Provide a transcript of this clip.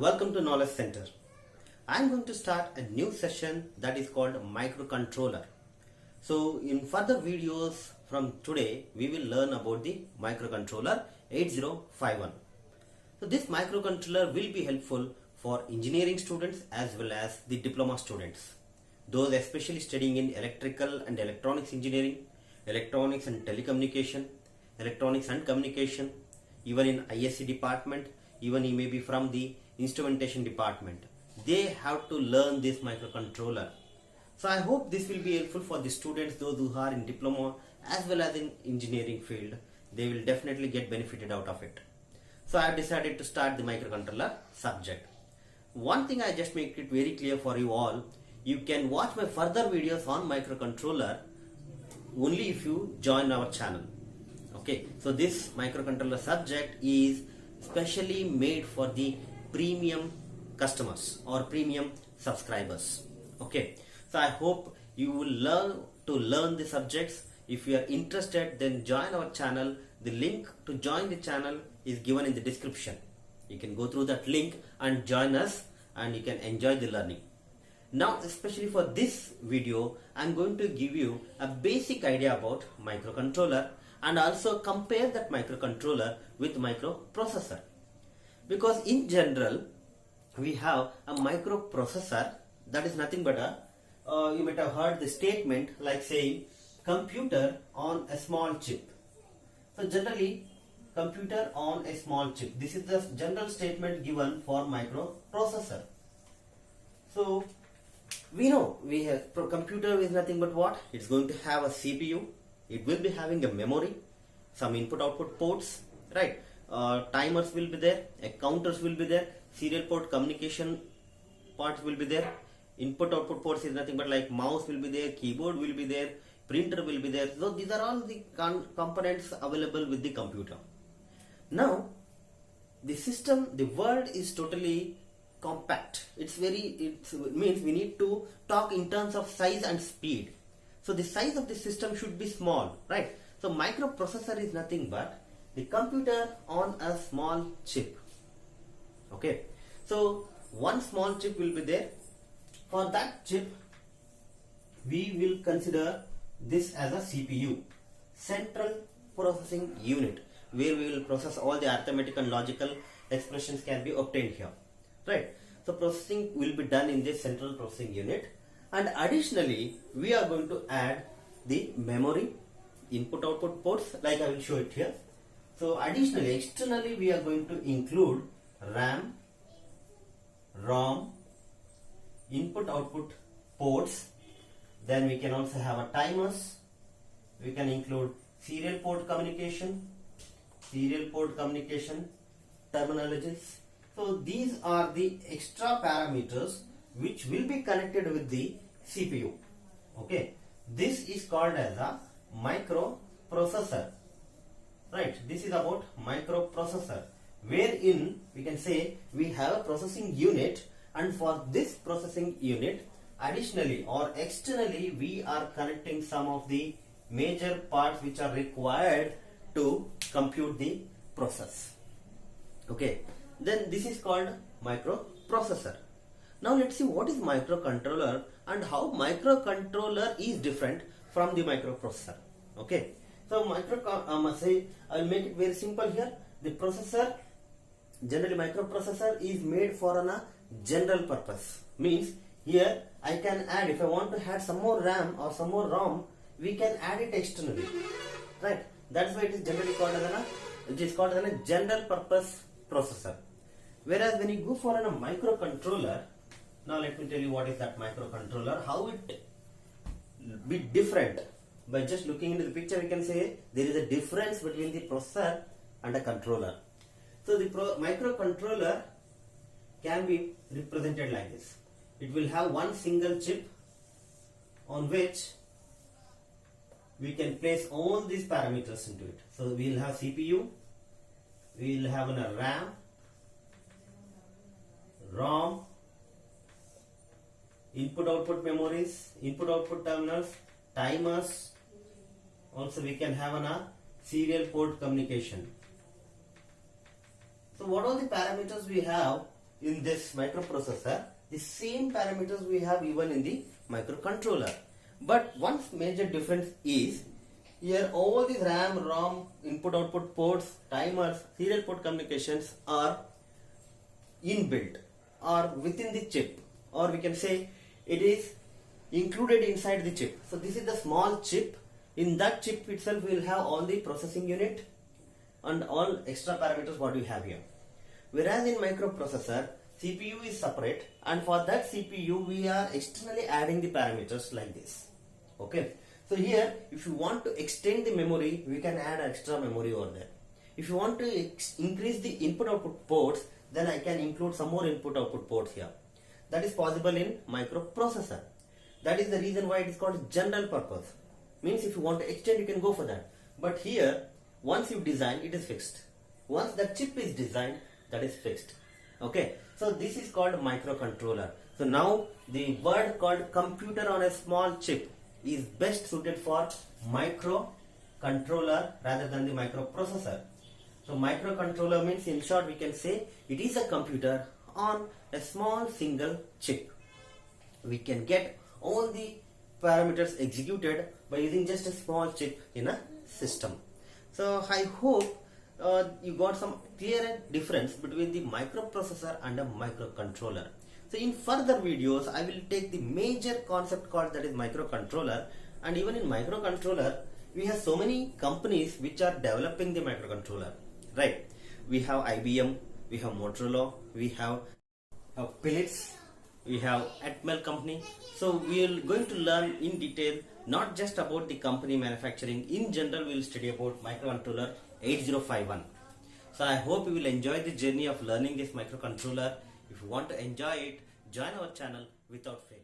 Welcome to Knowledge Center. I am going to start a new session that is called microcontroller. So in further videos from today, we will learn about the microcontroller 8051. So this microcontroller will be helpful for engineering students as well as the diploma students. Those especially studying in electrical and electronics engineering, electronics and telecommunication, electronics and communication, even in ISC department, even he may be from the instrumentation department. They have to learn this microcontroller. So I hope this will be helpful for the students, those who are in diploma as well as in engineering field. They will definitely get benefited out of it. So I have decided to start the microcontroller subject. One thing I just make it very clear for you all, you can watch my further videos on microcontroller only if you join our channel. Okay, so this microcontroller subject is specially made for the premium customers or premium subscribers. Okay, so I hope you will learn the subjects. If you are interested, then join our channel. The link to join the channel is given in the description. You can go through that link and join us, and you can enjoy the learning. Now, especially for this video, I am going to give you a basic idea about microcontroller and also compare that microcontroller with microprocessor. Because in general, we have a microprocessor that is nothing but you might have heard the statement like saying computer on a small chip. So generally, computer on a small chip. This is the general statement given for microprocessor. So we know we have computer is nothing but what? It's going to have a CPU. It will be having a memory, some input-output ports, right? Timers will be there, counters will be there, serial port communication parts will be there. Input-output ports is nothing but like mouse will be there, keyboard will be there, printer will be there. So these are all the components available with the computer. Now, the system, the world is totally compact. It means we need to talk in terms of size and speed. So the size of the system should be small, right? So microprocessor is nothing but the computer on a small chip. Okay, so one small chip will be there. For that chip, we will consider this as a CPU, central processing unit, where we will process all the arithmetic and logical expressions can be obtained here, right? So processing will be done in this central processing unit, and additionally we are going to add the memory, input output ports, like I will show it here. So additionally, externally we are going to include RAM, ROM, input output ports. Then we can also have a timers. We can include serial port communication, terminologies. So these are the extra parameters which will be connected with the CPU. Okay, this is called as a microprocessor. Right, this is about microprocessor, wherein we can say we have a processing unit, and for this processing unit, additionally or externally, we are connecting some of the major parts which are required to compute the process. Okay, then this is called microprocessor. Now let's see what is microcontroller and how microcontroller is different from the microprocessor. Okay, so I will make it very simple here. The processor, generally microprocessor, is made for a general purpose. Means here I can add, if I want to add some more RAM or some more ROM, we can add it externally, right? That's why it is generally called as a general purpose processor. Whereas when you go for a microcontroller, now let me tell you what is that microcontroller, how it be different. By just looking into the picture, we can say there is a difference between the processor and a controller. So the microcontroller can be represented like this. It will have one single chip on which we can place all these parameters into it. So we will have CPU, we will have a RAM, ROM, input output memories, input output terminals, timers. Also we can have a serial port communication. So what are the parameters we have in this microprocessor, the same parameters we have even in the microcontroller. But one major difference is here all these RAM, ROM, input output ports, timers, serial port communications are inbuilt or within the chip, or we can say it is included inside the chip. So this is the small chip. In that chip itself we will have all the processing unit and all extra parameters what we have here. Whereas in microprocessor, CPU is separate, and for that CPU we are externally adding the parameters like this. Okay. So here if you want to extend the memory, we can add extra memory over there. If you want to increase the input output ports, then I can include some more input output ports here. That is possible in microprocessor. That is the reason why it is called general purpose. Means if you want to extend, you can go for that. But here, once you design, it is fixed. Once the chip is designed, that is fixed. Okay. So this is called microcontroller. So now the word called computer on a small chip is best suited for microcontroller rather than the microprocessor. So microcontroller means, in short, we can say it is a computer on a small single chip. We can get all the parameters executed by using just a small chip in a system. So I hope you got some clear difference between the microprocessor and a microcontroller. So in further videos, I will take the major concept called that is microcontroller, and even in microcontroller, we have so many companies which are developing the microcontroller, right? We have IBM, we have Motorola, we have Philips, we have Atmel company. So we are going to learn in detail not just about the company manufacturing. In general, we will study about microcontroller 8051. So I hope you will enjoy the journey of learning this microcontroller. If you want to enjoy it, join our channel without fail.